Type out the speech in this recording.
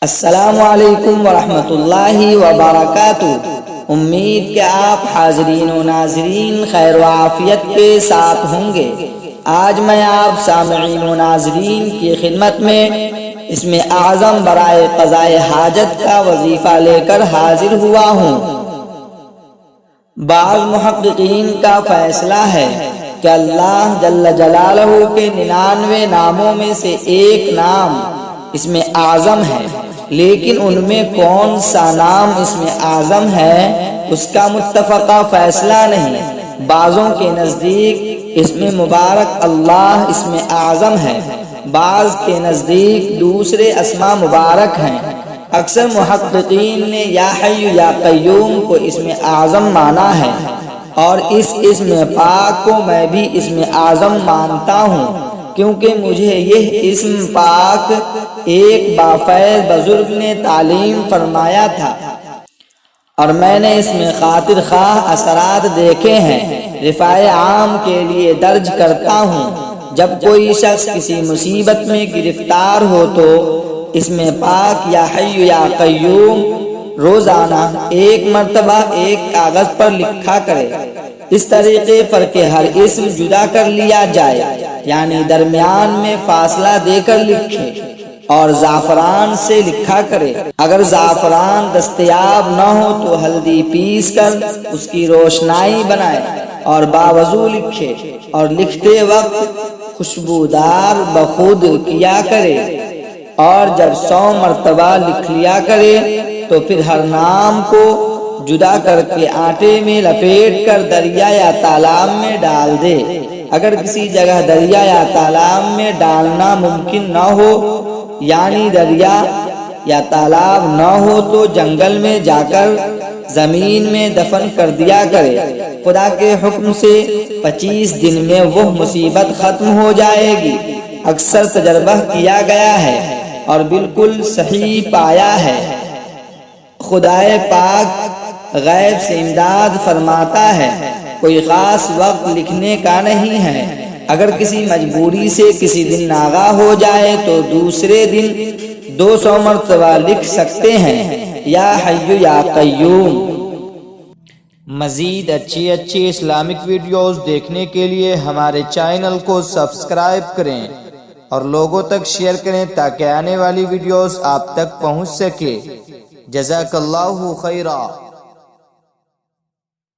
السلام علیکم ورحمۃ اللہ وبرکاتہ۔ امید کہ آپ حاضرین و ناظرین خیر و عافیت کے ساتھ ہوں گے۔ آج میں آپ سامعین و ناظرین کی خدمت میں اسم اعظم برائے قضائے حاجت کا وظیفہ لے کر حاضر ہوا ہوں۔ بعض محققین کا فیصلہ ہے کہ اللہ جل جلالہ کے 99 ناموں میں سے ایک نام اسم اعظم ہے، لیکن ان میں کون سا نام اسم اعظم ہے اس کا متفقہ فیصلہ نہیں۔ بعضوں کے نزدیک اسم مبارک اللہ اسم اعظم ہے، بعض کے نزدیک دوسرے اسما مبارک ہیں۔ اکثر محققین نے یا حی یا قیوم کو اسم اعظم مانا ہے، اور اس اسم پاک کو میں بھی اسم اعظم مانتا ہوں، کیونکہ مجھے یہ اسم پاک ایک بافیض بزرگ نے تعلیم فرمایا تھا، اور میں نے اس میں خاطر خواہ اثرات دیکھے ہیں۔ رفاع عام کے لیے درج کرتا ہوں، جب کوئی شخص کسی مصیبت میں گرفتار ہو تو اسم پاک یا حی یا قیوم روزانہ ایک مرتبہ ایک کاغذ پر لکھا کرے، اس طریقے پر کہ ہر اسم جدا کر لیا جائے، یعنی درمیان میں فاصلہ دے کر لکھے، اور زعفران سے لکھا کرے۔ اگر زعفران دستیاب نہ ہو تو ہلدی پیس کر اس کی روشنائی بنائے اور باوضو لکھے، اور لکھتے وقت خوشبودار بخود کیا کرے، اور جب 100 مرتبہ لکھ لیا کرے تو پھر ہر نام کو جدا کر کے آٹے میں لپیٹ کر دریا یا تالاب میں ڈال دے۔ اگر کسی جگہ دریا یا تالاب میں ڈالنا ممکن نہ ہو، یعنی دریا یا تالاب نہ ہو، تو جنگل میں جا کر زمین میں دفن کر دیا کرے۔ خدا کے حکم سے 25 دن میں وہ مصیبت ختم ہو جائے گی۔ اکثر تجربہ کیا گیا ہے اور بالکل صحیح پایا ہے۔ خدائے پاک غیب سے امداد فرماتا ہے، کوئی خاص وقت لکھنے کا نہیں ہے۔ اگر کسی مجبوری سے کسی دن ناغا ہو جائے تو دوسرے دن 200 مرتبہ لکھ سکتے ہیں، یا حی یا قیوم۔ مزید اچھی اسلامک ویڈیوز دیکھنے کے لیے ہمارے چینل کو سبسکرائب کریں اور لوگوں تک شیئر کریں تاکہ آنے والی ویڈیوز آپ تک پہنچ سکے۔ جزاک اللہ خیرا۔